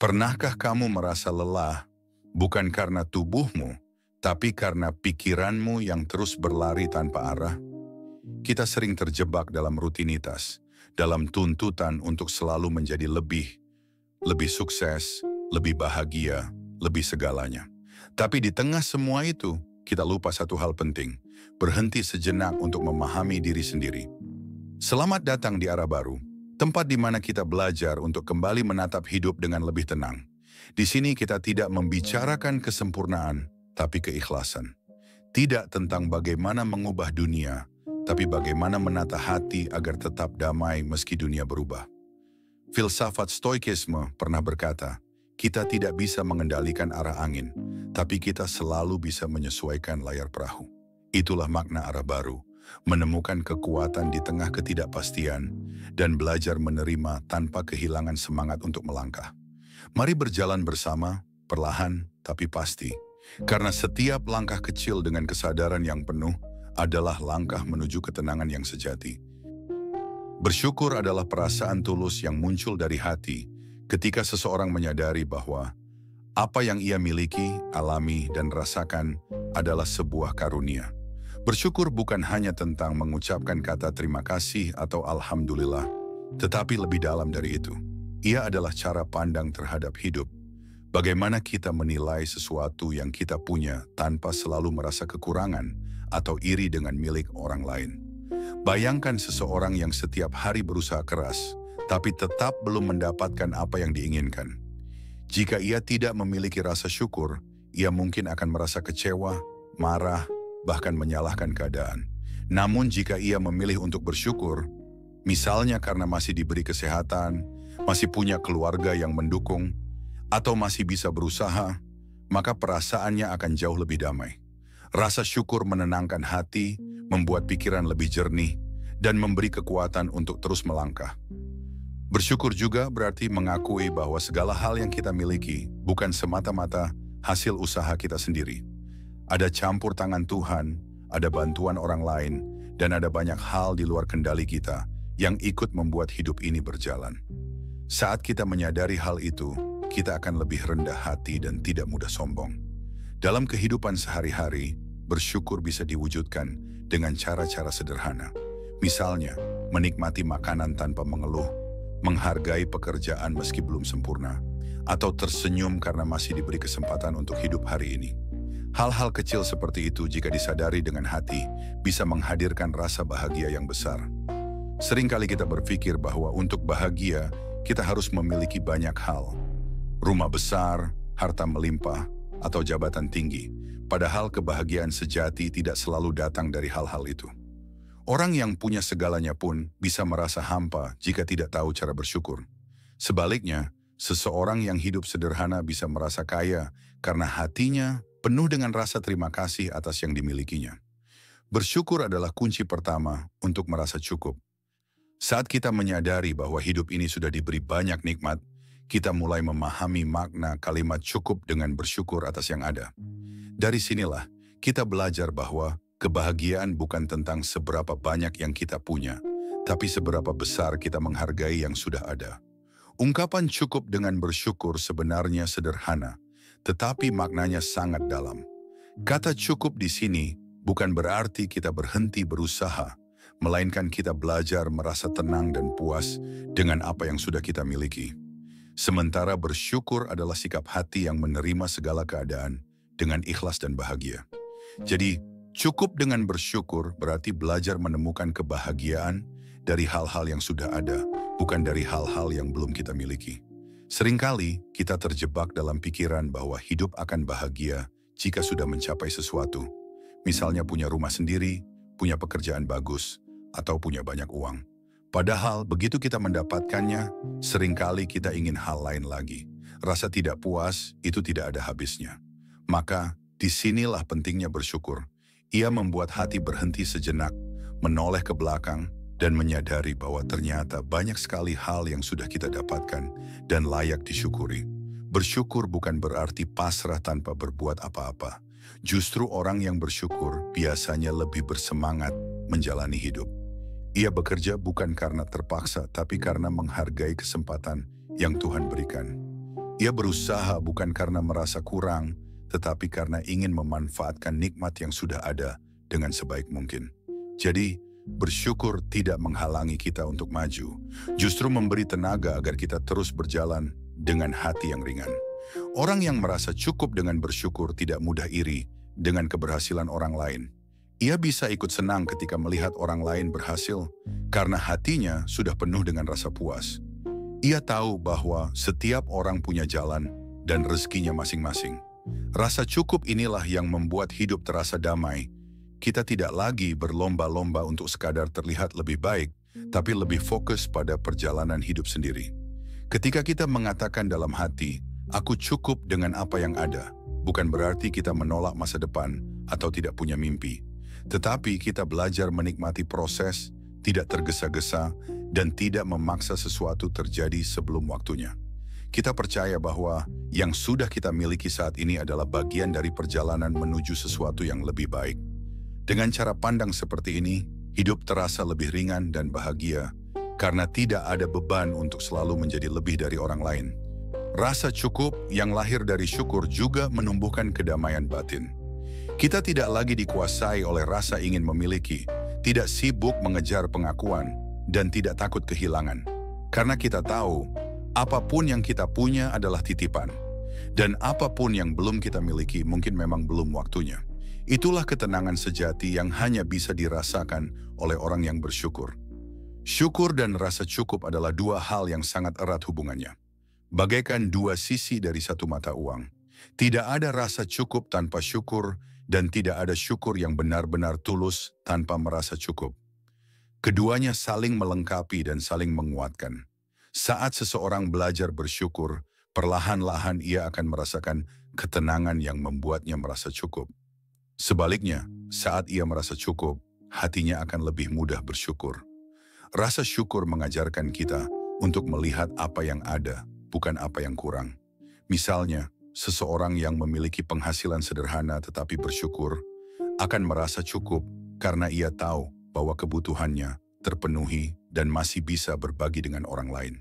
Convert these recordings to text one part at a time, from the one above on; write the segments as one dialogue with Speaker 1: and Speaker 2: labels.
Speaker 1: Pernahkah kamu merasa lelah, bukan karena tubuhmu, tapi karena pikiranmu yang terus berlari tanpa arah? Kita sering terjebak dalam rutinitas, dalam tuntutan untuk selalu menjadi lebih sukses, lebih bahagia, lebih segalanya. Tapi di tengah semua itu, kita lupa satu hal penting, berhenti sejenak untuk memahami diri sendiri. Selamat datang di Arah Baru, tempat di mana kita belajar untuk kembali menatap hidup dengan lebih tenang. Di sini kita tidak membicarakan kesempurnaan, tapi keikhlasan. Tidak tentang bagaimana mengubah dunia, tapi bagaimana menata hati agar tetap damai meski dunia berubah. Filsafat Stoikisme pernah berkata, kita tidak bisa mengendalikan arah angin, tapi kita selalu bisa menyesuaikan layar perahu. Itulah makna Arah Baru, menemukan kekuatan di tengah ketidakpastian, dan belajar menerima tanpa kehilangan semangat untuk melangkah. Mari berjalan bersama, perlahan tapi pasti, karena setiap langkah kecil dengan kesadaran yang penuh adalah langkah menuju ketenangan yang sejati. Bersyukur adalah perasaan tulus yang muncul dari hati ketika seseorang menyadari bahwa apa yang ia miliki, alami, dan rasakan adalah sebuah karunia. Bersyukur bukan hanya tentang mengucapkan kata terima kasih atau alhamdulillah, tetapi lebih dalam dari itu. Ia adalah cara pandang terhadap hidup. Bagaimana kita menilai sesuatu yang kita punya tanpa selalu merasa kekurangan atau iri dengan milik orang lain. Bayangkan seseorang yang setiap hari berusaha keras, tapi tetap belum mendapatkan apa yang diinginkan. Jika ia tidak memiliki rasa syukur, ia mungkin akan merasa kecewa, marah, bahkan menyalahkan keadaan. Namun jika ia memilih untuk bersyukur, misalnya karena masih diberi kesehatan, masih punya keluarga yang mendukung, atau masih bisa berusaha, maka perasaannya akan jauh lebih damai. Rasa syukur menenangkan hati, membuat pikiran lebih jernih, dan memberi kekuatan untuk terus melangkah. Bersyukur juga berarti mengakui bahwa segala hal yang kita miliki bukan semata-mata hasil usaha kita sendiri. Ada campur tangan Tuhan, ada bantuan orang lain, dan ada banyak hal di luar kendali kita yang ikut membuat hidup ini berjalan. Saat kita menyadari hal itu, kita akan lebih rendah hati dan tidak mudah sombong. Dalam kehidupan sehari-hari, bersyukur bisa diwujudkan dengan cara-cara sederhana. Misalnya, menikmati makanan tanpa mengeluh, menghargai pekerjaan meski belum sempurna, atau tersenyum karena masih diberi kesempatan untuk hidup hari ini. Hal-hal kecil seperti itu jika disadari dengan hati, bisa menghadirkan rasa bahagia yang besar. Seringkali kita berpikir bahwa untuk bahagia, kita harus memiliki banyak hal. Rumah besar, harta melimpah, atau jabatan tinggi. Padahal kebahagiaan sejati tidak selalu datang dari hal-hal itu. Orang yang punya segalanya pun bisa merasa hampa jika tidak tahu cara bersyukur. Sebaliknya, seseorang yang hidup sederhana bisa merasa kaya karena hatinya penuh dengan rasa terima kasih atas yang dimilikinya. Bersyukur adalah kunci pertama untuk merasa cukup. Saat kita menyadari bahwa hidup ini sudah diberi banyak nikmat, kita mulai memahami makna kalimat cukup dengan bersyukur atas yang ada. Dari sinilah kita belajar bahwa kebahagiaan bukan tentang seberapa banyak yang kita punya, tapi seberapa besar kita menghargai yang sudah ada. Ungkapan cukup dengan bersyukur sebenarnya sederhana, tetapi maknanya sangat dalam. Kata cukup di sini bukan berarti kita berhenti berusaha, melainkan kita belajar merasa tenang dan puas dengan apa yang sudah kita miliki. Sementara bersyukur adalah sikap hati yang menerima segala keadaan dengan ikhlas dan bahagia. Jadi, cukup dengan bersyukur berarti belajar menemukan kebahagiaan dari hal-hal yang sudah ada, bukan dari hal-hal yang belum kita miliki. Seringkali kita terjebak dalam pikiran bahwa hidup akan bahagia jika sudah mencapai sesuatu. Misalnya punya rumah sendiri, punya pekerjaan bagus, atau punya banyak uang. Padahal begitu kita mendapatkannya, seringkali kita ingin hal lain lagi. Rasa tidak puas itu tidak ada habisnya. Maka disinilah pentingnya bersyukur. Ia membuat hati berhenti sejenak, menoleh ke belakang, dan menyadari bahwa ternyata banyak sekali hal yang sudah kita dapatkan dan layak disyukuri. Bersyukur bukan berarti pasrah tanpa berbuat apa-apa. Justru orang yang bersyukur biasanya lebih bersemangat menjalani hidup. Ia bekerja bukan karena terpaksa, tapi karena menghargai kesempatan yang Tuhan berikan. Ia berusaha bukan karena merasa kurang, tetapi karena ingin memanfaatkan nikmat yang sudah ada dengan sebaik mungkin. Jadi, bersyukur tidak menghalangi kita untuk maju, justru memberi tenaga agar kita terus berjalan dengan hati yang ringan. Orang yang merasa cukup dengan bersyukur tidak mudah iri dengan keberhasilan orang lain. Ia bisa ikut senang ketika melihat orang lain berhasil, karena hatinya sudah penuh dengan rasa puas. Ia tahu bahwa setiap orang punya jalan dan rezekinya masing-masing. Rasa cukup inilah yang membuat hidup terasa damai. Kita tidak lagi berlomba-lomba untuk sekadar terlihat lebih baik, tapi lebih fokus pada perjalanan hidup sendiri. Ketika kita mengatakan dalam hati, "Aku cukup dengan apa yang ada," bukan berarti kita menolak masa depan atau tidak punya mimpi. Tetapi kita belajar menikmati proses, tidak tergesa-gesa, dan tidak memaksa sesuatu terjadi sebelum waktunya. Kita percaya bahwa yang sudah kita miliki saat ini adalah bagian dari perjalanan menuju sesuatu yang lebih baik. Dengan cara pandang seperti ini, hidup terasa lebih ringan dan bahagia, karena tidak ada beban untuk selalu menjadi lebih dari orang lain. Rasa cukup yang lahir dari syukur juga menumbuhkan kedamaian batin. Kita tidak lagi dikuasai oleh rasa ingin memiliki, tidak sibuk mengejar pengakuan, dan tidak takut kehilangan. Karena kita tahu, apapun yang kita punya adalah titipan. Dan apapun yang belum kita miliki mungkin memang belum waktunya. Itulah ketenangan sejati yang hanya bisa dirasakan oleh orang yang bersyukur. Syukur dan rasa cukup adalah dua hal yang sangat erat hubungannya. Bagaikan dua sisi dari satu mata uang. Tidak ada rasa cukup tanpa syukur, dan tidak ada syukur yang benar-benar tulus tanpa merasa cukup. Keduanya saling melengkapi dan saling menguatkan. Saat seseorang belajar bersyukur, perlahan-lahan ia akan merasakan ketenangan yang membuatnya merasa cukup. Sebaliknya, saat ia merasa cukup, hatinya akan lebih mudah bersyukur. Rasa syukur mengajarkan kita untuk melihat apa yang ada, bukan apa yang kurang. Misalnya, seseorang yang memiliki penghasilan sederhana tetapi bersyukur akan merasa cukup karena ia tahu bahwa kebutuhannya terpenuhi dan masih bisa berbagi dengan orang lain.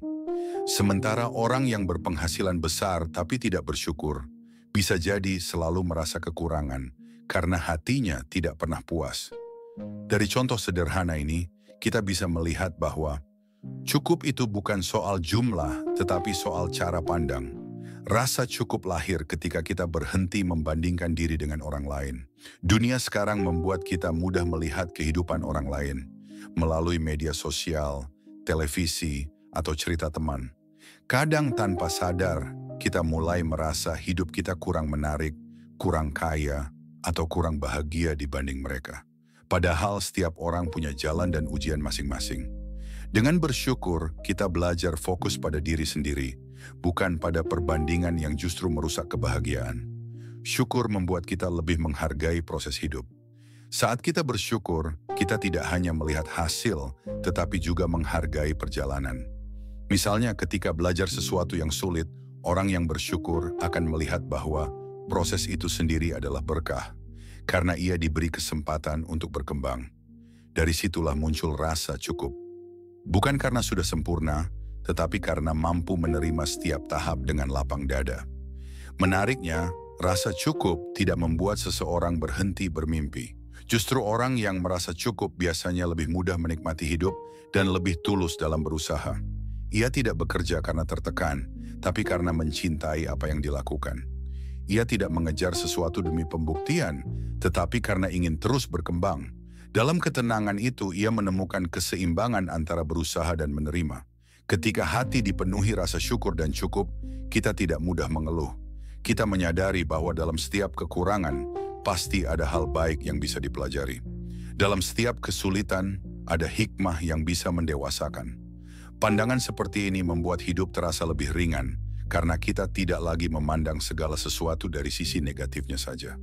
Speaker 1: Sementara orang yang berpenghasilan besar tapi tidak bersyukur, bisa jadi selalu merasa kekurangan karena hatinya tidak pernah puas. Dari contoh sederhana ini, kita bisa melihat bahwa cukup itu bukan soal jumlah, tetapi soal cara pandang. Rasa cukup lahir ketika kita berhenti membandingkan diri dengan orang lain. Dunia sekarang membuat kita mudah melihat kehidupan orang lain melalui media sosial, televisi, atau cerita teman. Kadang tanpa sadar, kita mulai merasa hidup kita kurang menarik, kurang kaya, atau kurang bahagia dibanding mereka. Padahal setiap orang punya jalan dan ujian masing-masing. Dengan bersyukur, kita belajar fokus pada diri sendiri, bukan pada perbandingan yang justru merusak kebahagiaan. Syukur membuat kita lebih menghargai proses hidup. Saat kita bersyukur, kita tidak hanya melihat hasil, tetapi juga menghargai perjalanan. Misalnya ketika belajar sesuatu yang sulit, orang yang bersyukur akan melihat bahwa proses itu sendiri adalah berkah, karena ia diberi kesempatan untuk berkembang. Dari situlah muncul rasa cukup. Bukan karena sudah sempurna, tetapi karena mampu menerima setiap tahap dengan lapang dada. Menariknya, rasa cukup tidak membuat seseorang berhenti bermimpi. Justru orang yang merasa cukup biasanya lebih mudah menikmati hidup dan lebih tulus dalam berusaha. Ia tidak bekerja karena tertekan, tapi karena mencintai apa yang dilakukan. Ia tidak mengejar sesuatu demi pembuktian, tetapi karena ingin terus berkembang. Dalam ketenangan itu, ia menemukan keseimbangan antara berusaha dan menerima. Ketika hati dipenuhi rasa syukur dan cukup, kita tidak mudah mengeluh. Kita menyadari bahwa dalam setiap kekurangan, pasti ada hal baik yang bisa dipelajari. Dalam setiap kesulitan, ada hikmah yang bisa mendewasakan. Pandangan seperti ini membuat hidup terasa lebih ringan, karena kita tidak lagi memandang segala sesuatu dari sisi negatifnya saja.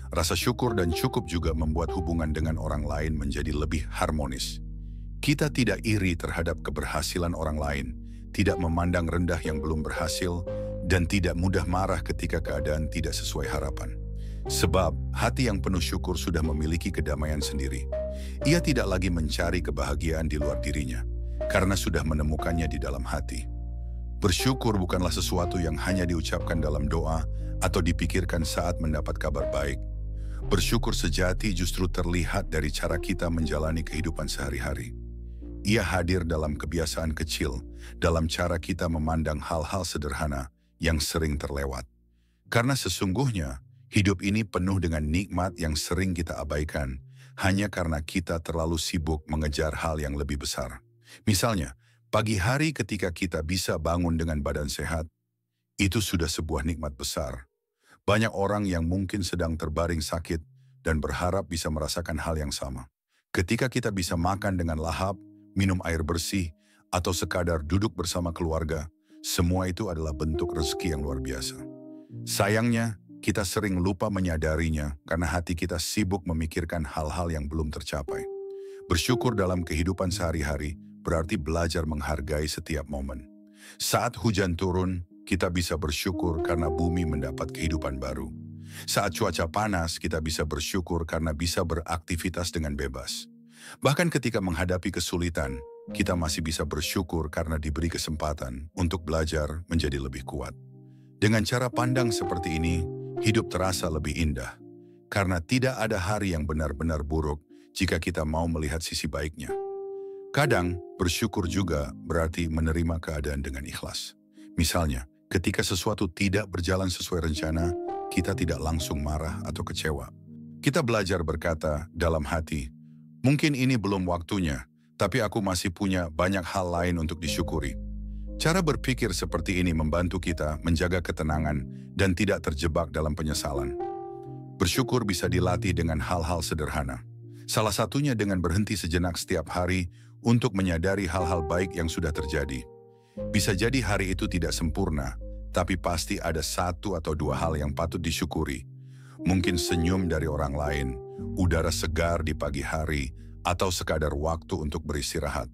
Speaker 1: Rasa syukur dan cukup juga membuat hubungan dengan orang lain menjadi lebih harmonis. Kita tidak iri terhadap keberhasilan orang lain, tidak memandang rendah yang belum berhasil, dan tidak mudah marah ketika keadaan tidak sesuai harapan. Sebab hati yang penuh syukur sudah memiliki kedamaian sendiri. Ia tidak lagi mencari kebahagiaan di luar dirinya, karena sudah menemukannya di dalam hati. Bersyukur bukanlah sesuatu yang hanya diucapkan dalam doa atau dipikirkan saat mendapat kabar baik. Bersyukur sejati justru terlihat dari cara kita menjalani kehidupan sehari-hari. Ia hadir dalam kebiasaan kecil, dalam cara kita memandang hal-hal sederhana yang sering terlewat. Karena sesungguhnya, hidup ini penuh dengan nikmat yang sering kita abaikan, hanya karena kita terlalu sibuk mengejar hal yang lebih besar. Misalnya, pagi hari ketika kita bisa bangun dengan badan sehat, itu sudah sebuah nikmat besar. Banyak orang yang mungkin sedang terbaring sakit dan berharap bisa merasakan hal yang sama. Ketika kita bisa makan dengan lahap, minum air bersih, atau sekadar duduk bersama keluarga, semua itu adalah bentuk rezeki yang luar biasa. Sayangnya, kita sering lupa menyadarinya karena hati kita sibuk memikirkan hal-hal yang belum tercapai. Bersyukur dalam kehidupan sehari-hari berarti belajar menghargai setiap momen. Saat hujan turun, kita bisa bersyukur karena bumi mendapat kehidupan baru. Saat cuaca panas, kita bisa bersyukur karena bisa beraktivitas dengan bebas. Bahkan ketika menghadapi kesulitan, kita masih bisa bersyukur karena diberi kesempatan untuk belajar menjadi lebih kuat. Dengan cara pandang seperti ini, hidup terasa lebih indah. Karena tidak ada hari yang benar-benar buruk jika kita mau melihat sisi baiknya. Kadang, bersyukur juga berarti menerima keadaan dengan ikhlas. Misalnya, ketika sesuatu tidak berjalan sesuai rencana, kita tidak langsung marah atau kecewa. Kita belajar berkata dalam hati, mungkin ini belum waktunya, tapi aku masih punya banyak hal lain untuk disyukuri. Cara berpikir seperti ini membantu kita menjaga ketenangan dan tidak terjebak dalam penyesalan. Bersyukur bisa dilatih dengan hal-hal sederhana. Salah satunya dengan berhenti sejenak setiap hari untuk menyadari hal-hal baik yang sudah terjadi. Bisa jadi hari itu tidak sempurna, tapi pasti ada satu atau dua hal yang patut disyukuri. Mungkin senyum dari orang lain, udara segar di pagi hari, atau sekadar waktu untuk beristirahat.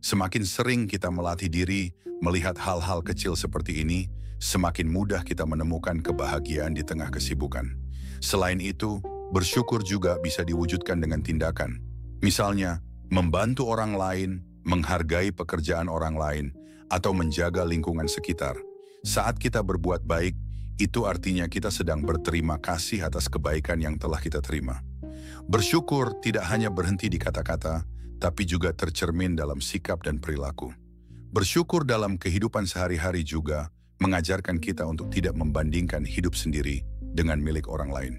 Speaker 1: Semakin sering kita melatih diri melihat hal-hal kecil seperti ini, semakin mudah kita menemukan kebahagiaan di tengah kesibukan. Selain itu, bersyukur juga bisa diwujudkan dengan tindakan. Misalnya, membantu orang lain, menghargai pekerjaan orang lain, atau menjaga lingkungan sekitar. Saat kita berbuat baik, itu artinya kita sedang berterima kasih atas kebaikan yang telah kita terima. Bersyukur tidak hanya berhenti di kata-kata, tapi juga tercermin dalam sikap dan perilaku. Bersyukur dalam kehidupan sehari-hari juga mengajarkan kita untuk tidak membandingkan hidup sendiri dengan milik orang lain.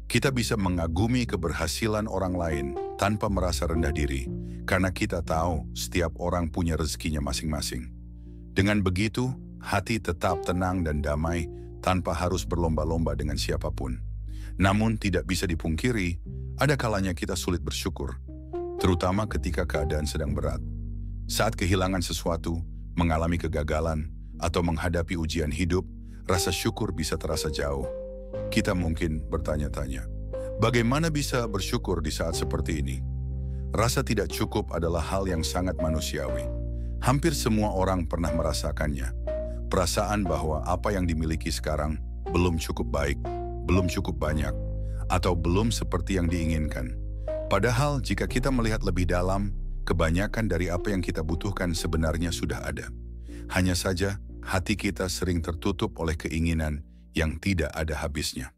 Speaker 1: Kita bisa mengagumi keberhasilan orang lain tanpa merasa rendah diri, karena kita tahu setiap orang punya rezekinya masing-masing. Dengan begitu, hati tetap tenang dan damai tanpa harus berlomba-lomba dengan siapapun. Namun tidak bisa dipungkiri, ada kalanya kita sulit bersyukur, terutama ketika keadaan sedang berat. Saat kehilangan sesuatu, mengalami kegagalan, atau menghadapi ujian hidup, rasa syukur bisa terasa jauh. Kita mungkin bertanya-tanya, bagaimana bisa bersyukur di saat seperti ini? Rasa tidak cukup adalah hal yang sangat manusiawi. Hampir semua orang pernah merasakannya. Perasaan bahwa apa yang dimiliki sekarang belum cukup baik, belum cukup banyak, atau belum seperti yang diinginkan. Padahal jika kita melihat lebih dalam, kebanyakan dari apa yang kita butuhkan sebenarnya sudah ada. Hanya saja, hati kita sering tertutup oleh keinginan yang tidak ada habisnya.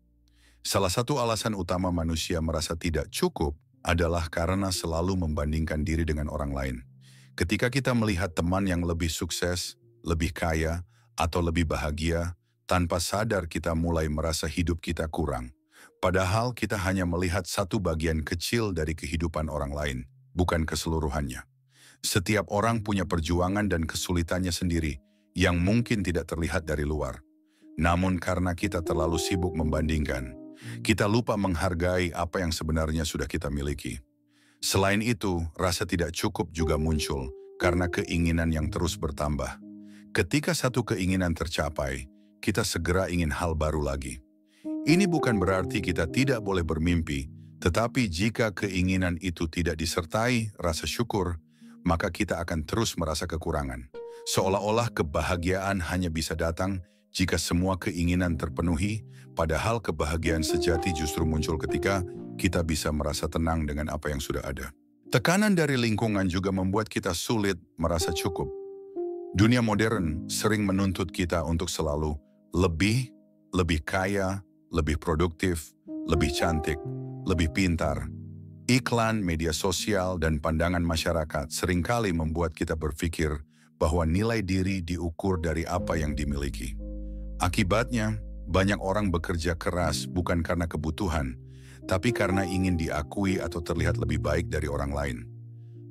Speaker 1: Salah satu alasan utama manusia merasa tidak cukup adalah karena selalu membandingkan diri dengan orang lain. Ketika kita melihat teman yang lebih sukses, lebih kaya, atau lebih bahagia, tanpa sadar kita mulai merasa hidup kita kurang. Padahal kita hanya melihat satu bagian kecil dari kehidupan orang lain, bukan keseluruhannya. Setiap orang punya perjuangan dan kesulitannya sendiri yang mungkin tidak terlihat dari luar. Namun karena kita terlalu sibuk membandingkan, kita lupa menghargai apa yang sebenarnya sudah kita miliki. Selain itu, rasa tidak cukup juga muncul karena keinginan yang terus bertambah. Ketika satu keinginan tercapai, kita segera ingin hal baru lagi. Ini bukan berarti kita tidak boleh bermimpi, tetapi jika keinginan itu tidak disertai rasa syukur, maka kita akan terus merasa kekurangan. Seolah-olah kebahagiaan hanya bisa datang jika semua keinginan terpenuhi, padahal kebahagiaan sejati justru muncul ketika kita bisa merasa tenang dengan apa yang sudah ada. Tekanan dari lingkungan juga membuat kita sulit merasa cukup. Dunia modern sering menuntut kita untuk selalu lebih, lebih kaya, lebih produktif, lebih cantik, lebih pintar. Iklan, media sosial, dan pandangan masyarakat seringkali membuat kita berpikir bahwa nilai diri diukur dari apa yang dimiliki. Akibatnya, banyak orang bekerja keras bukan karena kebutuhan, tapi karena ingin diakui atau terlihat lebih baik dari orang lain.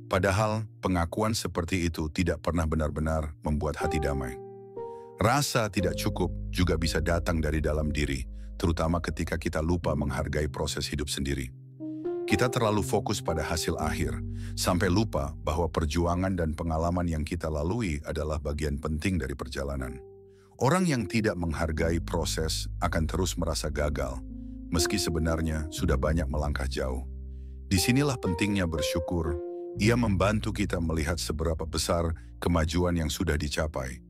Speaker 1: Padahal, pengakuan seperti itu tidak pernah benar-benar membuat hati damai. Rasa tidak cukup juga bisa datang dari dalam diri, terutama ketika kita lupa menghargai proses hidup sendiri. Kita terlalu fokus pada hasil akhir, sampai lupa bahwa perjuangan dan pengalaman yang kita lalui adalah bagian penting dari perjalanan. Orang yang tidak menghargai proses akan terus merasa gagal, meski sebenarnya sudah banyak melangkah jauh. Disinilah pentingnya bersyukur. Ia membantu kita melihat seberapa besar kemajuan yang sudah dicapai.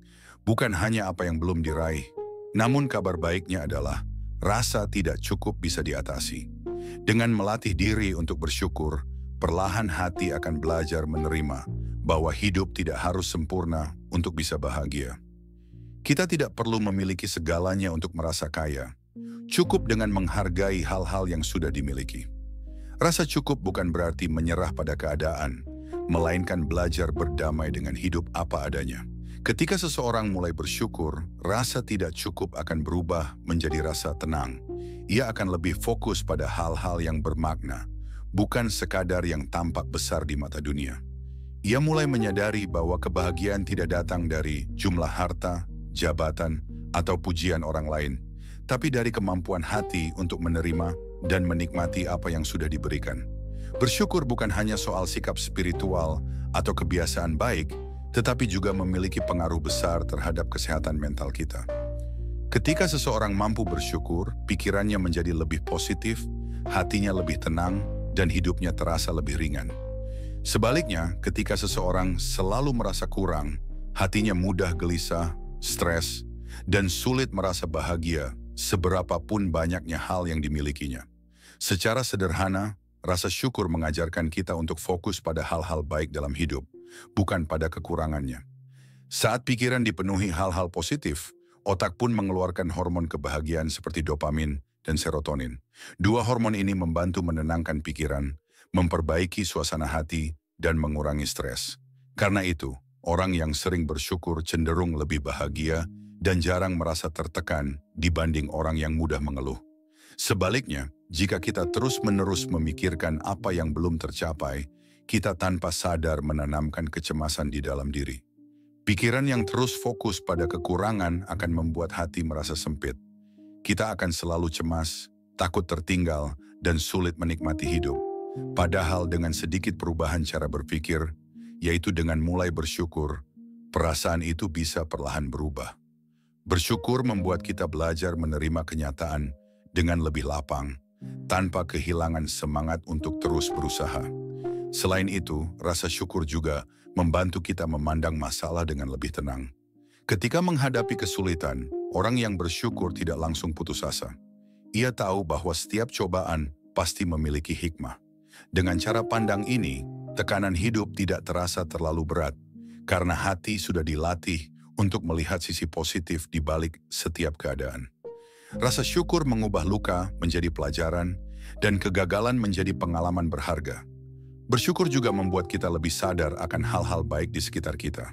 Speaker 1: Bukan hanya apa yang belum diraih. Namun kabar baiknya adalah rasa tidak cukup bisa diatasi. Dengan melatih diri untuk bersyukur, perlahan hati akan belajar menerima bahwa hidup tidak harus sempurna untuk bisa bahagia. Kita tidak perlu memiliki segalanya untuk merasa kaya. Cukup dengan menghargai hal-hal yang sudah dimiliki. Rasa cukup bukan berarti menyerah pada keadaan, melainkan belajar berdamai dengan hidup apa adanya. Ketika seseorang mulai bersyukur, rasa tidak cukup akan berubah menjadi rasa tenang. Ia akan lebih fokus pada hal-hal yang bermakna, bukan sekadar yang tampak besar di mata dunia. Ia mulai menyadari bahwa kebahagiaan tidak datang dari jumlah harta, jabatan, atau pujian orang lain, tapi dari kemampuan hati untuk menerima dan menikmati apa yang sudah diberikan. Bersyukur bukan hanya soal sikap spiritual atau kebiasaan baik, tetapi juga memiliki pengaruh besar terhadap kesehatan mental kita. Ketika seseorang mampu bersyukur, pikirannya menjadi lebih positif, hatinya lebih tenang, dan hidupnya terasa lebih ringan. Sebaliknya, ketika seseorang selalu merasa kurang, hatinya mudah gelisah, stres, dan sulit merasa bahagia seberapapun banyaknya hal yang dimilikinya. Secara sederhana, rasa syukur mengajarkan kita untuk fokus pada hal-hal baik dalam hidup, bukan pada kekurangannya. Saat pikiran dipenuhi hal-hal positif, otak pun mengeluarkan hormon kebahagiaan seperti dopamin dan serotonin. Dua hormon ini membantu menenangkan pikiran, memperbaiki suasana hati, dan mengurangi stres. Karena itu, orang yang sering bersyukur cenderung lebih bahagia dan jarang merasa tertekan dibanding orang yang mudah mengeluh. Sebaliknya, jika kita terus-menerus memikirkan apa yang belum tercapai, kita tanpa sadar menanamkan kecemasan di dalam diri. Pikiran yang terus fokus pada kekurangan akan membuat hati merasa sempit. Kita akan selalu cemas, takut tertinggal, dan sulit menikmati hidup. Padahal dengan sedikit perubahan cara berpikir, yaitu dengan mulai bersyukur, perasaan itu bisa perlahan berubah. Bersyukur membuat kita belajar menerima kenyataan dengan lebih lapang, tanpa kehilangan semangat untuk terus berusaha. Selain itu, rasa syukur juga membantu kita memandang masalah dengan lebih tenang. Ketika menghadapi kesulitan, orang yang bersyukur tidak langsung putus asa. Ia tahu bahwa setiap cobaan pasti memiliki hikmah. Dengan cara pandang ini, tekanan hidup tidak terasa terlalu berat, karena hati sudah dilatih untuk melihat sisi positif di balik setiap keadaan. Rasa syukur mengubah luka menjadi pelajaran dan kegagalan menjadi pengalaman berharga. Bersyukur juga membuat kita lebih sadar akan hal-hal baik di sekitar kita.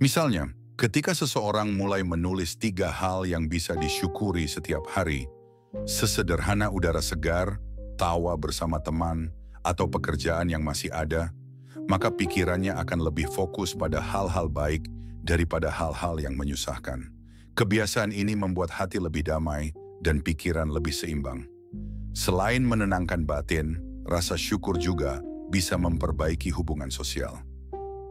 Speaker 1: Misalnya, ketika seseorang mulai menulis 3 hal yang bisa disyukuri setiap hari, sesederhana udara segar, tawa bersama teman, atau pekerjaan yang masih ada, maka pikirannya akan lebih fokus pada hal-hal baik daripada hal-hal yang menyusahkan. Kebiasaan ini membuat hati lebih damai dan pikiran lebih seimbang. Selain menenangkan batin, rasa syukur juga bisa memperbaiki hubungan sosial.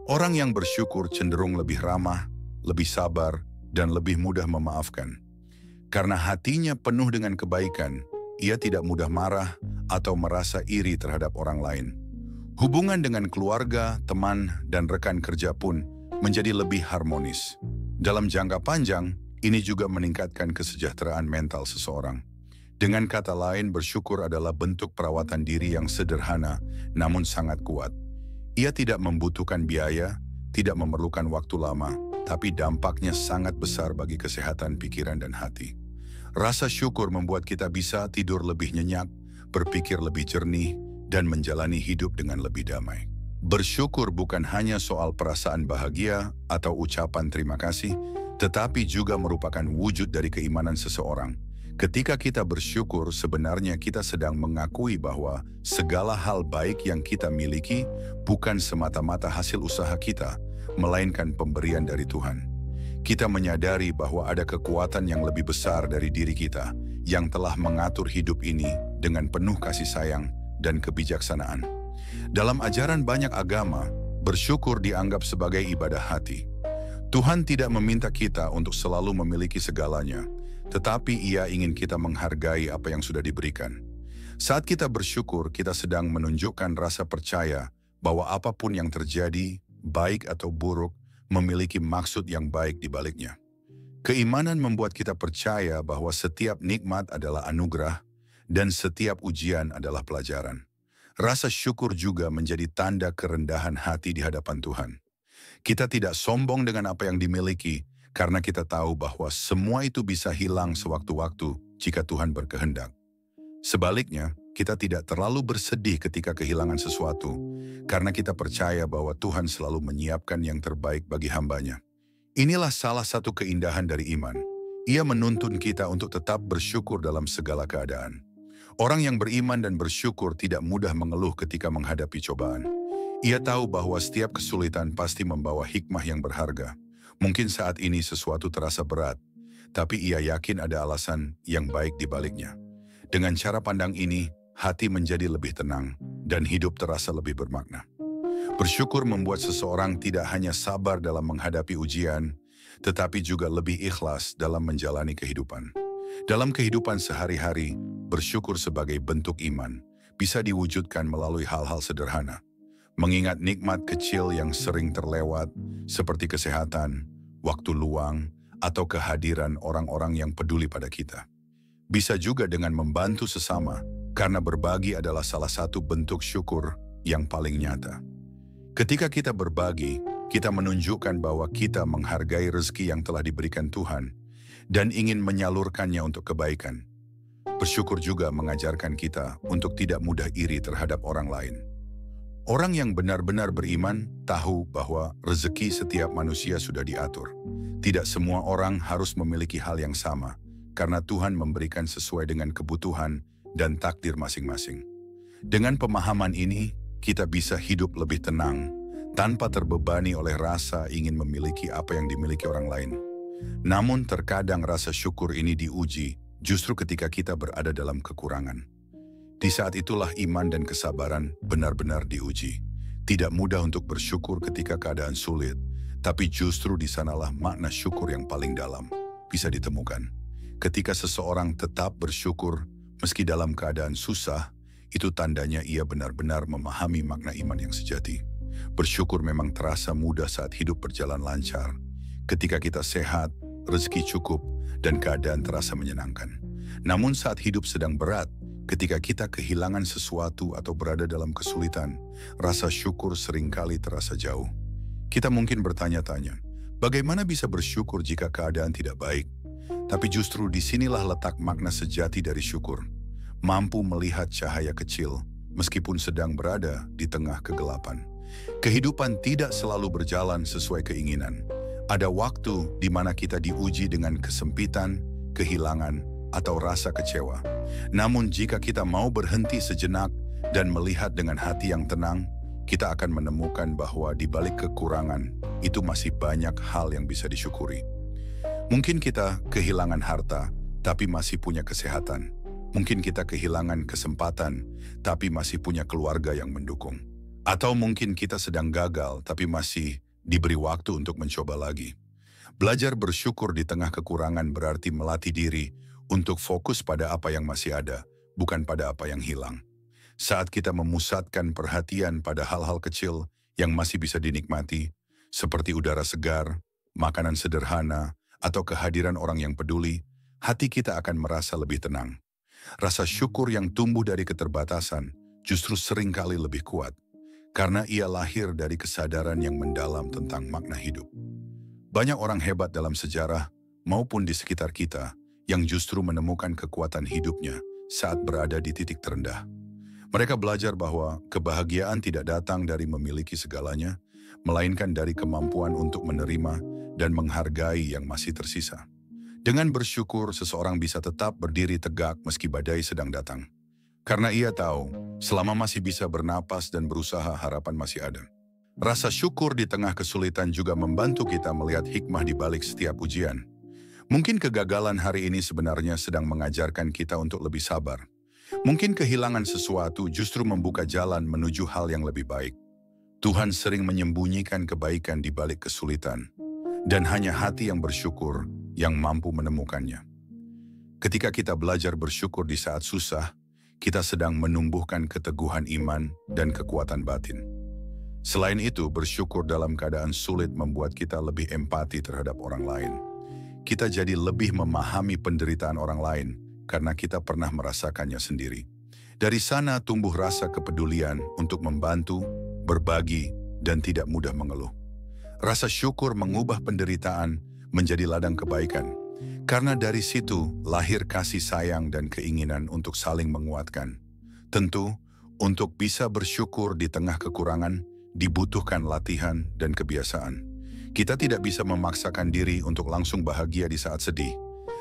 Speaker 1: Orang yang bersyukur cenderung lebih ramah, lebih sabar, dan lebih mudah memaafkan. Karena hatinya penuh dengan kebaikan, ia tidak mudah marah atau merasa iri terhadap orang lain. Hubungan dengan keluarga, teman, dan rekan kerja pun menjadi lebih harmonis. Dalam jangka panjang, ini juga meningkatkan kesejahteraan mental seseorang. Dengan kata lain, bersyukur adalah bentuk perawatan diri yang sederhana namun sangat kuat. Ia tidak membutuhkan biaya, tidak memerlukan waktu lama, tapi dampaknya sangat besar bagi kesehatan pikiran dan hati. Rasa syukur membuat kita bisa tidur lebih nyenyak, berpikir lebih jernih, dan menjalani hidup dengan lebih damai. Bersyukur bukan hanya soal perasaan bahagia atau ucapan terima kasih, tetapi juga merupakan wujud dari keimanan seseorang. Ketika kita bersyukur, sebenarnya kita sedang mengakui bahwa segala hal baik yang kita miliki bukan semata-mata hasil usaha kita, melainkan pemberian dari Tuhan. Kita menyadari bahwa ada kekuatan yang lebih besar dari diri kita yang telah mengatur hidup ini dengan penuh kasih sayang dan kebijaksanaan. Dalam ajaran banyak agama, bersyukur dianggap sebagai ibadah hati. Tuhan tidak meminta kita untuk selalu memiliki segalanya, tetapi Ia ingin kita menghargai apa yang sudah diberikan. Saat kita bersyukur, kita sedang menunjukkan rasa percaya bahwa apapun yang terjadi, baik atau buruk, memiliki maksud yang baik di baliknya. Keimanan membuat kita percaya bahwa setiap nikmat adalah anugerah dan setiap ujian adalah pelajaran. Rasa syukur juga menjadi tanda kerendahan hati di hadapan Tuhan. Kita tidak sombong dengan apa yang dimiliki, karena kita tahu bahwa semua itu bisa hilang sewaktu-waktu jika Tuhan berkehendak. Sebaliknya, kita tidak terlalu bersedih ketika kehilangan sesuatu, karena kita percaya bahwa Tuhan selalu menyiapkan yang terbaik bagi hamba-Nya. Inilah salah satu keindahan dari iman. Ia menuntun kita untuk tetap bersyukur dalam segala keadaan. Orang yang beriman dan bersyukur tidak mudah mengeluh ketika menghadapi cobaan. Ia tahu bahwa setiap kesulitan pasti membawa hikmah yang berharga. Mungkin saat ini sesuatu terasa berat, tapi ia yakin ada alasan yang baik di baliknya. Dengan cara pandang ini, hati menjadi lebih tenang dan hidup terasa lebih bermakna. Bersyukur membuat seseorang tidak hanya sabar dalam menghadapi ujian, tetapi juga lebih ikhlas dalam menjalani kehidupan. Dalam kehidupan sehari-hari, bersyukur sebagai bentuk iman bisa diwujudkan melalui hal-hal sederhana. Mengingat nikmat kecil yang sering terlewat, seperti kesehatan, waktu luang, atau kehadiran orang-orang yang peduli pada kita. Bisa juga dengan membantu sesama, karena berbagi adalah salah satu bentuk syukur yang paling nyata. Ketika kita berbagi, kita menunjukkan bahwa kita menghargai rezeki yang telah diberikan Tuhan dan ingin menyalurkannya untuk kebaikan. Bersyukur juga mengajarkan kita untuk tidak mudah iri terhadap orang lain. Orang yang benar-benar beriman tahu bahwa rezeki setiap manusia sudah diatur. Tidak semua orang harus memiliki hal yang sama, karena Tuhan memberikan sesuai dengan kebutuhan dan takdir masing-masing. Dengan pemahaman ini, kita bisa hidup lebih tenang, tanpa terbebani oleh rasa ingin memiliki apa yang dimiliki orang lain. Namun terkadang rasa syukur ini diuji justru ketika kita berada dalam kekurangan. Di saat itulah iman dan kesabaran benar-benar diuji. Tidak mudah untuk bersyukur ketika keadaan sulit, tapi justru di sanalah makna syukur yang paling dalam bisa ditemukan. Ketika seseorang tetap bersyukur meski dalam keadaan susah, itu tandanya ia benar-benar memahami makna iman yang sejati. Bersyukur memang terasa mudah saat hidup berjalan lancar. Ketika kita sehat, rezeki cukup, dan keadaan terasa menyenangkan. Namun saat hidup sedang berat, ketika kita kehilangan sesuatu atau berada dalam kesulitan, rasa syukur seringkali terasa jauh. Kita mungkin bertanya-tanya, bagaimana bisa bersyukur jika keadaan tidak baik? Tapi justru disinilah letak makna sejati dari syukur. Mampu melihat cahaya kecil, meskipun sedang berada di tengah kegelapan. Kehidupan tidak selalu berjalan sesuai keinginan. Ada waktu di mana kita diuji dengan kesempitan, kehilangan, atau rasa kecewa. Namun jika kita mau berhenti sejenak dan melihat dengan hati yang tenang, kita akan menemukan bahwa di balik kekurangan itu masih banyak hal yang bisa disyukuri. Mungkin kita kehilangan harta, tapi masih punya kesehatan. Mungkin kita kehilangan kesempatan, tapi masih punya keluarga yang mendukung. Atau mungkin kita sedang gagal, tapi masih diberi waktu untuk mencoba lagi. Belajar bersyukur di tengah kekurangan berarti melatih diri untuk fokus pada apa yang masih ada, bukan pada apa yang hilang. Saat kita memusatkan perhatian pada hal-hal kecil yang masih bisa dinikmati, seperti udara segar, makanan sederhana, atau kehadiran orang yang peduli, hati kita akan merasa lebih tenang. Rasa syukur yang tumbuh dari keterbatasan justru seringkali lebih kuat, karena ia lahir dari kesadaran yang mendalam tentang makna hidup. Banyak orang hebat dalam sejarah maupun di sekitar kita yang justru menemukan kekuatan hidupnya saat berada di titik terendah. Mereka belajar bahwa kebahagiaan tidak datang dari memiliki segalanya, melainkan dari kemampuan untuk menerima dan menghargai yang masih tersisa. Dengan bersyukur, seseorang bisa tetap berdiri tegak meski badai sedang datang. Karena ia tahu, selama masih bisa bernapas dan berusaha, harapan masih ada. Rasa syukur di tengah kesulitan juga membantu kita melihat hikmah di balik setiap ujian. Mungkin kegagalan hari ini sebenarnya sedang mengajarkan kita untuk lebih sabar. Mungkin kehilangan sesuatu justru membuka jalan menuju hal yang lebih baik. Tuhan sering menyembunyikan kebaikan di balik kesulitan, dan hanya hati yang bersyukur yang mampu menemukannya. Ketika kita belajar bersyukur di saat susah, kita sedang menumbuhkan keteguhan iman dan kekuatan batin. Selain itu, bersyukur dalam keadaan sulit membuat kita lebih empati terhadap orang lain. Kita jadi lebih memahami penderitaan orang lain karena kita pernah merasakannya sendiri. Dari sana tumbuh rasa kepedulian untuk membantu, berbagi, dan tidak mudah mengeluh. Rasa syukur mengubah penderitaan menjadi ladang kebaikan. Karena dari situ lahir kasih sayang dan keinginan untuk saling menguatkan. Tentu, untuk bisa bersyukur di tengah kekurangan, dibutuhkan latihan dan kebiasaan. Kita tidak bisa memaksakan diri untuk langsung bahagia di saat sedih,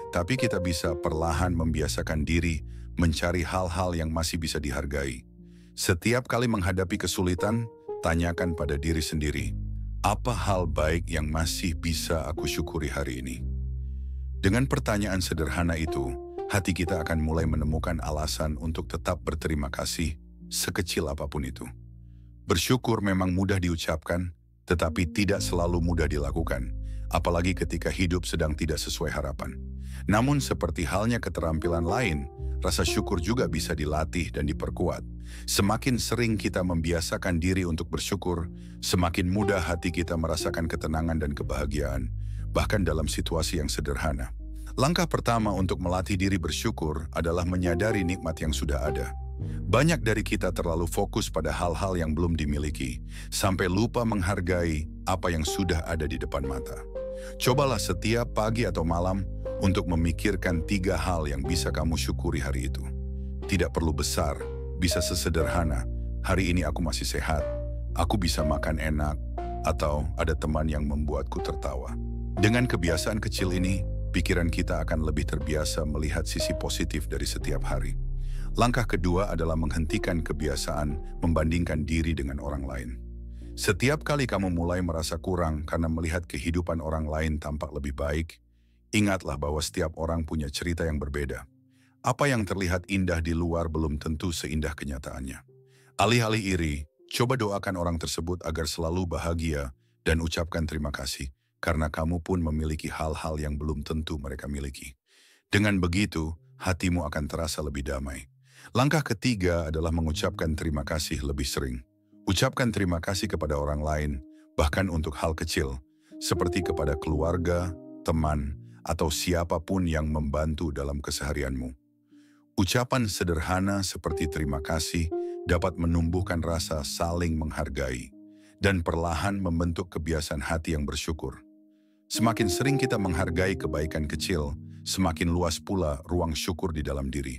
Speaker 1: tapi kita bisa perlahan membiasakan diri mencari hal-hal yang masih bisa dihargai. Setiap kali menghadapi kesulitan, tanyakan pada diri sendiri, apa hal baik yang masih bisa aku syukuri hari ini? Dengan pertanyaan sederhana itu, hati kita akan mulai menemukan alasan untuk tetap berterima kasih, sekecil apapun itu. Bersyukur memang mudah diucapkan, tetapi tidak selalu mudah dilakukan, apalagi ketika hidup sedang tidak sesuai harapan. Namun seperti halnya keterampilan lain, rasa syukur juga bisa dilatih dan diperkuat. Semakin sering kita membiasakan diri untuk bersyukur, semakin mudah hati kita merasakan ketenangan dan kebahagiaan, bahkan dalam situasi yang sederhana. Langkah pertama untuk melatih diri bersyukur adalah menyadari nikmat yang sudah ada. Banyak dari kita terlalu fokus pada hal-hal yang belum dimiliki, sampai lupa menghargai apa yang sudah ada di depan mata. Cobalah setiap pagi atau malam untuk memikirkan 3 hal yang bisa kamu syukuri hari itu. Tidak perlu besar, bisa sesederhana, hari ini aku masih sehat, aku bisa makan enak, atau ada teman yang membuatku tertawa. Dengan kebiasaan kecil ini, pikiran kita akan lebih terbiasa melihat sisi positif dari setiap hari. Langkah kedua adalah menghentikan kebiasaan membandingkan diri dengan orang lain. Setiap kali kamu mulai merasa kurang karena melihat kehidupan orang lain tampak lebih baik, ingatlah bahwa setiap orang punya cerita yang berbeda. Apa yang terlihat indah di luar belum tentu seindah kenyataannya. Alih-alih iri, coba doakan orang tersebut agar selalu bahagia dan ucapkan terima kasih, karena kamu pun memiliki hal-hal yang belum tentu mereka miliki. Dengan begitu, hatimu akan terasa lebih damai. Langkah ketiga adalah mengucapkan terima kasih lebih sering. Ucapkan terima kasih kepada orang lain, bahkan untuk hal kecil, seperti kepada keluarga, teman, atau siapapun yang membantu dalam keseharianmu. Ucapan sederhana seperti terima kasih dapat menumbuhkan rasa saling menghargai dan perlahan membentuk kebiasaan hati yang bersyukur. Semakin sering kita menghargai kebaikan kecil, semakin luas pula ruang syukur di dalam diri.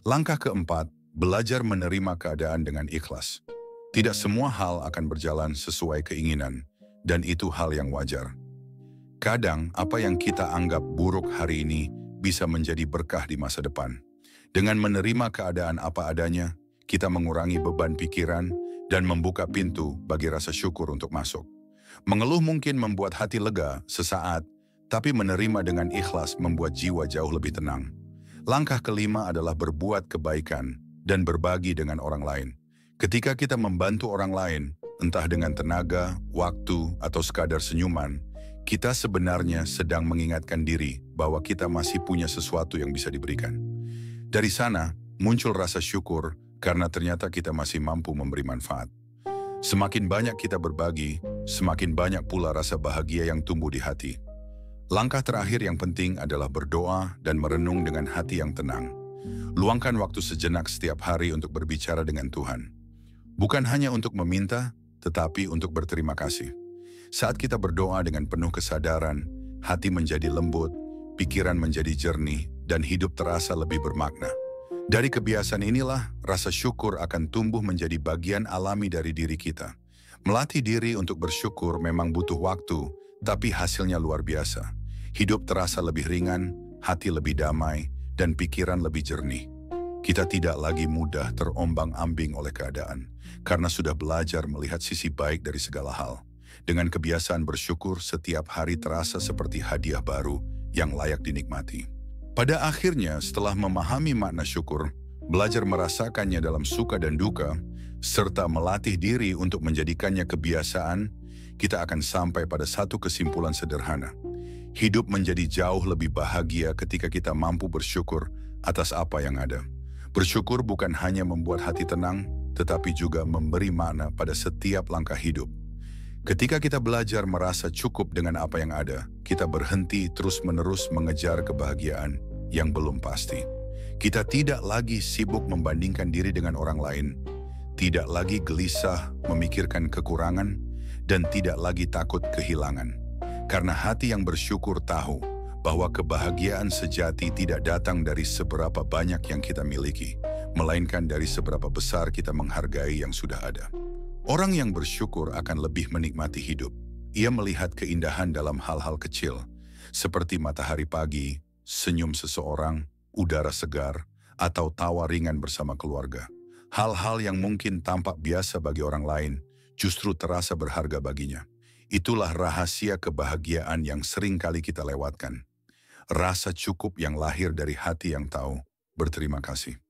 Speaker 1: Langkah keempat, belajar menerima keadaan dengan ikhlas. Tidak semua hal akan berjalan sesuai keinginan, dan itu hal yang wajar. Kadang, apa yang kita anggap buruk hari ini bisa menjadi berkah di masa depan. Dengan menerima keadaan apa adanya, kita mengurangi beban pikiran dan membuka pintu bagi rasa syukur untuk masuk. Mengeluh mungkin membuat hati lega sesaat, tapi menerima dengan ikhlas membuat jiwa jauh lebih tenang. Langkah kelima adalah berbuat kebaikan dan berbagi dengan orang lain. Ketika kita membantu orang lain, entah dengan tenaga, waktu, atau sekadar senyuman, kita sebenarnya sedang mengingatkan diri bahwa kita masih punya sesuatu yang bisa diberikan. Dari sana, muncul rasa syukur karena ternyata kita masih mampu memberi manfaat. Semakin banyak kita berbagi, semakin banyak pula rasa bahagia yang tumbuh di hati. Langkah terakhir yang penting adalah berdoa dan merenung dengan hati yang tenang. Luangkan waktu sejenak setiap hari untuk berbicara dengan Tuhan. Bukan hanya untuk meminta, tetapi untuk berterima kasih. Saat kita berdoa dengan penuh kesadaran, hati menjadi lembut, pikiran menjadi jernih, dan hidup terasa lebih bermakna. Dari kebiasaan inilah, rasa syukur akan tumbuh menjadi bagian alami dari diri kita. Melatih diri untuk bersyukur memang butuh waktu, tapi hasilnya luar biasa. Hidup terasa lebih ringan, hati lebih damai, dan pikiran lebih jernih. Kita tidak lagi mudah terombang-ambing oleh keadaan, karena sudah belajar melihat sisi baik dari segala hal. Dengan kebiasaan bersyukur, setiap hari terasa seperti hadiah baru yang layak dinikmati. Pada akhirnya, setelah memahami makna syukur, belajar merasakannya dalam suka dan duka, serta melatih diri untuk menjadikannya kebiasaan, kita akan sampai pada satu kesimpulan sederhana. Hidup menjadi jauh lebih bahagia ketika kita mampu bersyukur atas apa yang ada. Bersyukur bukan hanya membuat hati tenang, tetapi juga memberi makna pada setiap langkah hidup. Ketika kita belajar merasa cukup dengan apa yang ada, kita berhenti terus-menerus mengejar kebahagiaan yang belum pasti. Kita tidak lagi sibuk membandingkan diri dengan orang lain, tidak lagi gelisah memikirkan kekurangan, dan tidak lagi takut kehilangan. Karena hati yang bersyukur tahu bahwa kebahagiaan sejati tidak datang dari seberapa banyak yang kita miliki, melainkan dari seberapa besar kita menghargai yang sudah ada. Orang yang bersyukur akan lebih menikmati hidup. Ia melihat keindahan dalam hal-hal kecil, seperti matahari pagi, senyum seseorang, udara segar, atau tawa ringan bersama keluarga. Hal-hal yang mungkin tampak biasa bagi orang lain, justru terasa berharga baginya. Itulah rahasia kebahagiaan yang sering kali kita lewatkan. Rasa cukup yang lahir dari hati yang tahu berterima kasih.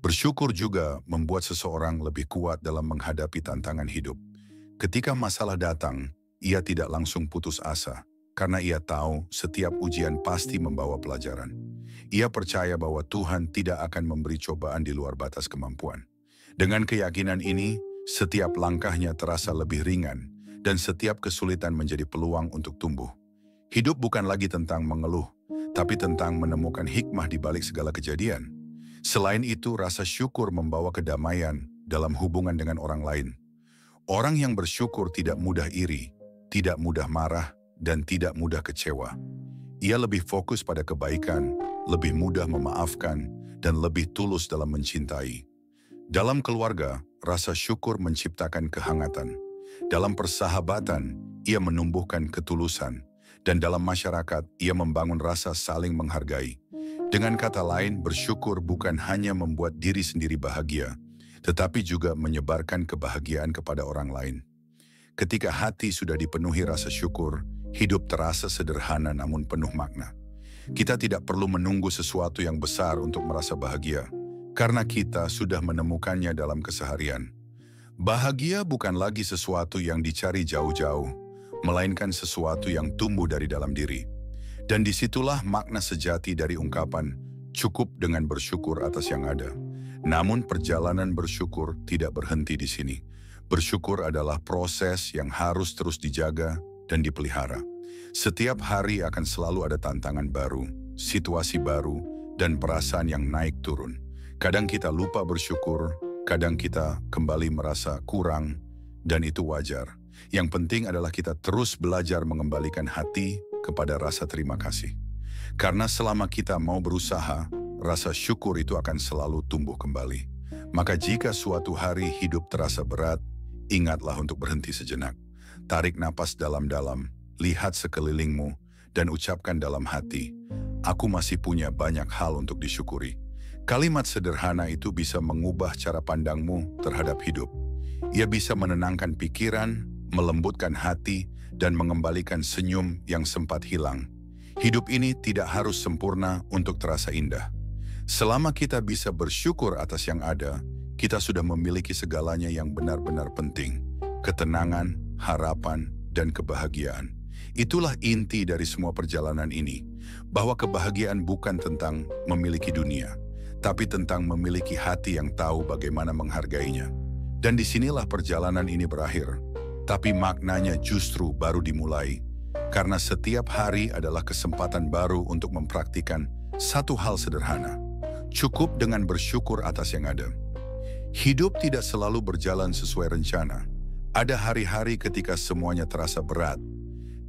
Speaker 1: Bersyukur juga membuat seseorang lebih kuat dalam menghadapi tantangan hidup. Ketika masalah datang, ia tidak langsung putus asa, karena ia tahu setiap ujian pasti membawa pelajaran. Ia percaya bahwa Tuhan tidak akan memberi cobaan di luar batas kemampuan. Dengan keyakinan ini, setiap langkahnya terasa lebih ringan, dan setiap kesulitan menjadi peluang untuk tumbuh. Hidup bukan lagi tentang mengeluh, tapi tentang menemukan hikmah di balik segala kejadian. Selain itu, rasa syukur membawa kedamaian dalam hubungan dengan orang lain. Orang yang bersyukur tidak mudah iri, tidak mudah marah, dan tidak mudah kecewa. Ia lebih fokus pada kebaikan, lebih mudah memaafkan, dan lebih tulus dalam mencintai. Dalam keluarga, rasa syukur menciptakan kehangatan. Dalam persahabatan, ia menumbuhkan ketulusan. Dan dalam masyarakat, ia membangun rasa saling menghargai. Dengan kata lain, bersyukur bukan hanya membuat diri sendiri bahagia, tetapi juga menyebarkan kebahagiaan kepada orang lain. Ketika hati sudah dipenuhi rasa syukur, hidup terasa sederhana namun penuh makna. Kita tidak perlu menunggu sesuatu yang besar untuk merasa bahagia, karena kita sudah menemukannya dalam keseharian. Bahagia bukan lagi sesuatu yang dicari jauh-jauh, melainkan sesuatu yang tumbuh dari dalam diri. Dan disitulah makna sejati dari ungkapan, cukup dengan bersyukur atas yang ada. Namun perjalanan bersyukur tidak berhenti di sini. Bersyukur adalah proses yang harus terus dijaga dan dipelihara. Setiap hari akan selalu ada tantangan baru, situasi baru, dan perasaan yang naik turun. Kadang kita lupa bersyukur, kadang kita kembali merasa kurang, dan itu wajar. Yang penting adalah kita terus belajar mengembalikan hati kepada rasa terima kasih. Karena selama kita mau berusaha, rasa syukur itu akan selalu tumbuh kembali. Maka jika suatu hari hidup terasa berat, ingatlah untuk berhenti sejenak. Tarik napas dalam-dalam, lihat sekelilingmu, dan ucapkan dalam hati, aku masih punya banyak hal untuk disyukuri. Kalimat sederhana itu bisa mengubah cara pandangmu terhadap hidup. Ia bisa menenangkan pikiran, melembutkan hati, dan mengembalikan senyum yang sempat hilang. Hidup ini tidak harus sempurna untuk terasa indah. Selama kita bisa bersyukur atas yang ada, kita sudah memiliki segalanya yang benar-benar penting. Ketenangan, harapan, dan kebahagiaan. Itulah inti dari semua perjalanan ini, bahwa kebahagiaan bukan tentang memiliki dunia, tapi tentang memiliki hati yang tahu bagaimana menghargainya. Dan disinilah perjalanan ini berakhir. Tapi maknanya justru baru dimulai, karena setiap hari adalah kesempatan baru untuk mempraktikkan satu hal sederhana. Cukup dengan bersyukur atas yang ada. Hidup tidak selalu berjalan sesuai rencana. Ada hari-hari ketika semuanya terasa berat,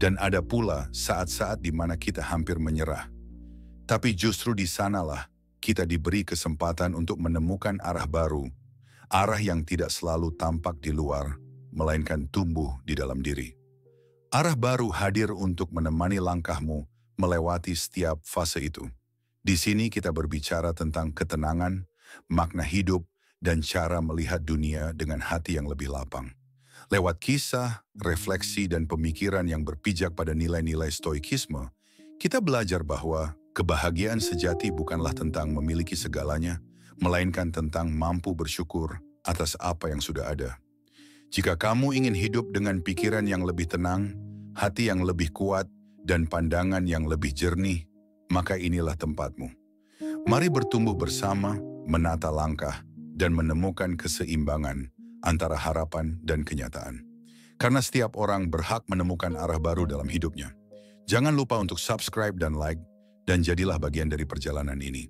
Speaker 1: dan ada pula saat-saat di mana kita hampir menyerah. Tapi justru di sanalah kita diberi kesempatan untuk menemukan arah baru, arah yang tidak selalu tampak di luar, melainkan tumbuh di dalam diri. Arah baru hadir untuk menemani langkahmu melewati setiap fase itu. Di sini kita berbicara tentang ketenangan, makna hidup, dan cara melihat dunia dengan hati yang lebih lapang. Lewat kisah, refleksi, dan pemikiran yang berpijak pada nilai-nilai stoikisme, kita belajar bahwa kebahagiaan sejati bukanlah tentang memiliki segalanya, melainkan tentang mampu bersyukur atas apa yang sudah ada. Jika kamu ingin hidup dengan pikiran yang lebih tenang, hati yang lebih kuat, dan pandangan yang lebih jernih, maka inilah tempatmu. Mari bertumbuh bersama, menata langkah, dan menemukan keseimbangan antara harapan dan kenyataan. Karena setiap orang berhak menemukan arah baru dalam hidupnya. Jangan lupa untuk subscribe dan like, dan jadilah bagian dari perjalanan ini.